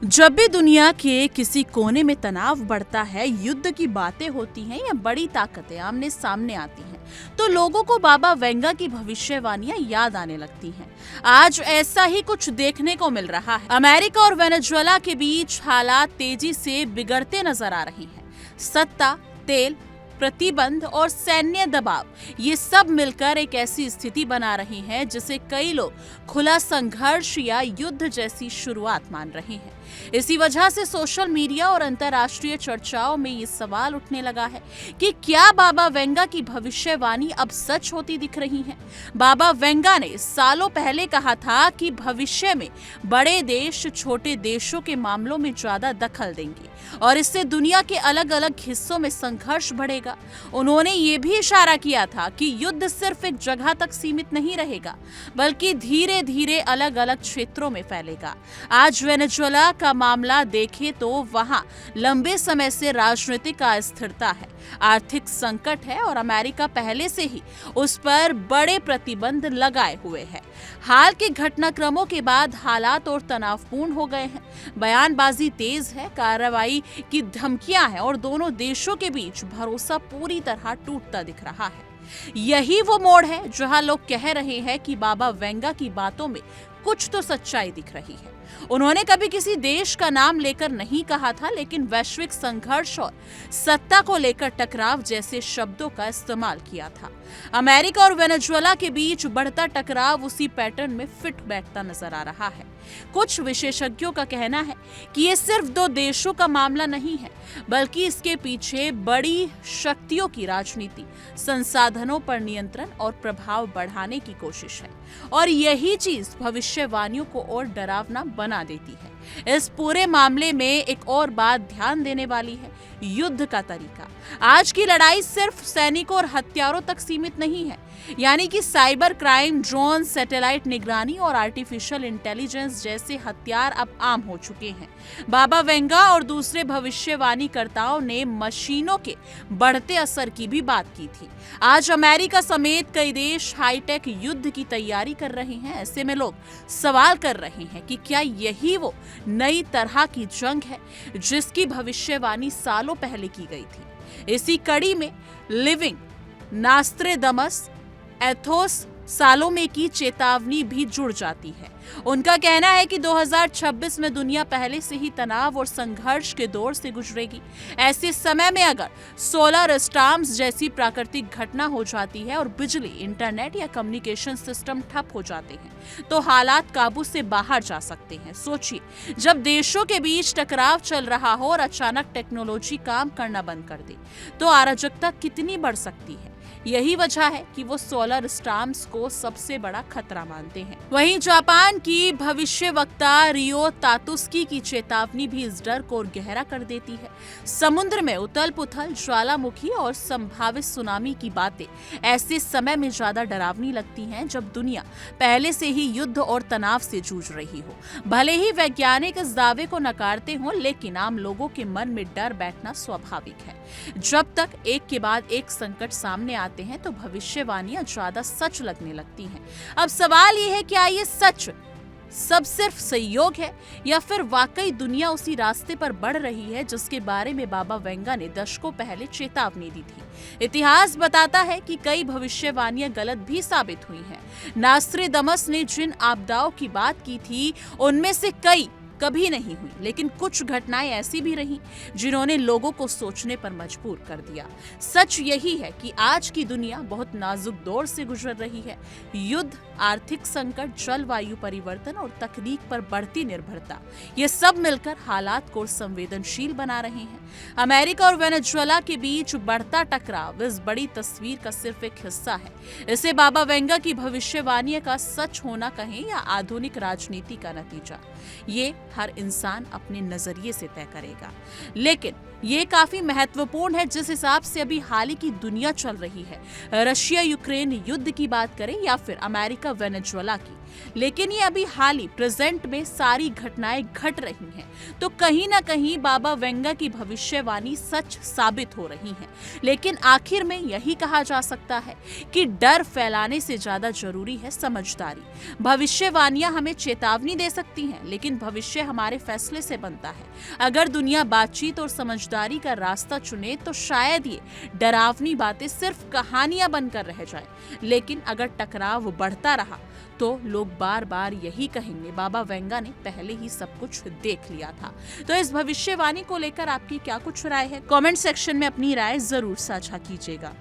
जब भी दुनिया के किसी कोने में तनाव बढ़ता है, युद्ध की बातें होती हैं या बड़ी ताकतें आमने सामने आती हैं, तो लोगों को बाबा वेंगा की भविष्यवाणियां याद आने लगती हैं। आज ऐसा ही कुछ देखने को मिल रहा है। अमेरिका और वेनेजुएला के बीच हालात तेजी से बिगड़ते नजर आ रही हैं। सत्ता, तेल, प्रतिबंध और सैन्य दबाव, ये सब मिलकर एक ऐसी स्थिति बना रही हैं जिसे कई लोग खुला संघर्ष या युद्ध जैसी शुरुआत मान रहे हैं। इसी वजह से सोशल मीडिया और अंतर्राष्ट्रीय चर्चाओं में ये सवाल उठने लगा है कि क्या बाबा वेंगा की भविष्यवाणी अब सच होती दिख रही है। बाबा वेंगा ने सालों पहले कहा था कि भविष्य में बड़े देश छोटे देशों के मामलों में ज्यादा दखल देंगे और इससे दुनिया के अलग अलग हिस्सों में संघर्ष बढ़ेगा। उन्होंने ये भी इशारा किया था कि युद्ध सिर्फ एक जगह तक सीमित नहीं रहेगा, बल्कि धीरे धीरे अलग अलग क्षेत्रों में फैलेगा। आज वेनेजुएला का मामला देखें तो वहां लंबे समय से राजनीतिक अस्थिरता है, आर्थिक संकट है और अमेरिका पहले से ही उस पर बड़े प्रतिबंध लगाए हुए है। हाल के घटनाक्रमों के बाद हालात और तनावपूर्ण हो गए हैं। बयानबाजी तेज है, कार्रवाई की धमकियां हैं और दोनों देशों के बीच भरोसा पूरी तरह टूटता दिख रहा है। यही वो मोड़ है जहां लोग कह रहे हैं कि बाबा वेंगा की बातों में कुछ तो सच्चाई दिख रही है। उन्होंने कभी किसी देश का नाम लेकर नहीं कहा था, लेकिन वैश्विक संघर्ष और सत्ता को लेकर टकराव जैसे शब्दों का इस्तेमाल किया था। अमेरिका और वेनेजुएला के बीच बढ़ता टकराव उसी पैटर्न में फिट बैठता नजर आ रहा है। कुछ विशेषज्ञों का कहना है कि ये सिर्फ दो देशों का मामला नहीं है, बल्कि इसके पीछे बड़ी शक्तियों की राजनीति, संसाधनों पर नियंत्रण और प्रभाव बढ़ाने की कोशिश है। और यही चीज भविष्यवाणियों को और डरावना बना देती है। इस पूरे मामले में एक और बात ध्यान देने वाली है, युद्ध का तरीका। आज की लड़ाई सिर्फ सैनिकों और हथियारों तक सीमित नहीं है, यानी कि साइबर क्राइम, ड्रोन, सैटेलाइट निगरानी और आर्टिफिशियल इंटेलिजेंस जैसे हथियार अब आम हो चुके हैं। बाबा वेंगा और दूसरे भविष्यवाणीकर्ताओं ने मशीनों के बढ़ते असर की भी बात की थी। आज अमेरिका समेत कई देश हाईटेक युद्ध की तैयारी कर रहे हैं। ऐसे में लोग सवाल कर रहे हैं कि क्या यही वो नई तरह की जंग है जिसकी भविष्यवाणी सालों पहले की गई थी। इसी कड़ी में लिविंग नास्ट्रेडमस एथोस सालोमे की चेतावनी भी जुड़ जाती है। उनका कहना है कि 2026 में दुनिया पहले से ही तनाव और संघर्ष के दौर से गुजरेगी। ऐसे समय में अगर सोलर स्टॉर्म्स जैसी प्राकृतिक घटना हो जाती है और बिजली, इंटरनेट या कम्युनिकेशन सिस्टम ठप हो जाते हैं, तो हालात काबू से बाहर जा सकते हैं। सोचिए, जब देशों के बीच टकराव चल रहा हो और अचानक टेक्नोलॉजी काम करना बंद कर दे, तो अराजकता कितनी बढ़ सकती है। यही वजह है कि वो सोलर स्टॉर्म्स को सबसे बड़ा खतरा मानते हैं। वहीं जापान की भविष्यवक्ता रियो तातुस्की की चेतावनी भी इस डर को और गहरा कर देती है। समुद्र में उथल-पुथल, ज्वालामुखी और संभावित सुनामी की बातें ऐसे समय में ज्यादा डरावनी लगती हैं जब दुनिया पहले से ही युद्ध और तनाव से जूझ रही हो। भले ही वैज्ञानिक इस दावे को नकारते हों, लेकिन आम लोगों के मन में डर बैठना स्वाभाविक है। जब तक एक के बाद एक संकट सामने आते हैं तो भविष्यवाणियां ज्यादा सच लगने लगती हैं। अब सवाल ये है, क्या ये सच सब सिर्फ संयोग है या फिर वाकई दुनिया उसी रास्ते पर बढ़ रही है जिसके बारे में बाबा वेंगा ने दशकों पहले चेतावनी दी थी। इतिहास बताता है कि कई भविष्यवाणियां गलत भी साबित हुई हैं। नास्ट्रेडमस ने जिन आपदाओं की बात की थी, उनमें से कई कभी नहीं हुई, लेकिन कुछ घटनाएं ऐसी भी रहीं जिन्होंने लोगों को सोचने पर मजबूर कर दिया। सच यही है कि आज की दुनिया बहुत नाजुक दौर से गुजर रही है। युद्ध, आर्थिक संकट, जलवायु परिवर्तन और तकनीक पर बढ़ती निर्भरता, ये सब मिलकर हालात को संवेदनशील बना रहे हैं। अमेरिका और वेनेजुएला के बीच बढ़ता टकराव इस बड़ी तस्वीर का सिर्फ एक हिस्सा है। इसे बाबा वेंगा की भविष्यवाणी का सच होना कहें या आधुनिक राजनीति का नतीजा, ये हर इंसान अपने नजरिए से तय करेगा। लेकिन ये काफी महत्वपूर्ण है जिस हिसाब से अभी हाल ही की दुनिया चल रही है, रशिया यूक्रेन युद्ध की बात करें या फिर अमेरिका वेनेजुएला की। लेकिन ये अभी हाल ही प्रेजेंट में सारी घटनाएं घट रही हैं, तो कहीं ना कहीं बाबा वेंगा की भविष्यवाणी सच साबित हो रही है। लेकिन आखिर में यही कहा जा सकता है कि डर फैलाने से ज्यादा जरूरी है समझदारी। भविष्यवाणियां हमें चेतावनी दे सकती हैं, लेकिन भविष्य भविष्य हमारे फैसले से बनता है। अगर दुनिया बातचीत और समझदारी का रास्ता चुने तो शायद ये डरावनी बातें सिर्फ कहानियां बनकर रह जाए। लेकिन अगर टकराव बढ़ता रहा तो लोग बार बार यही कहेंगे, बाबा वेंगा ने पहले ही सब कुछ देख लिया था। तो इस भविष्यवाणी को लेकर आपकी क्या कुछ राय है? कमेंट सेक्शन में अपनी राय जरूर साझा कीजिएगा।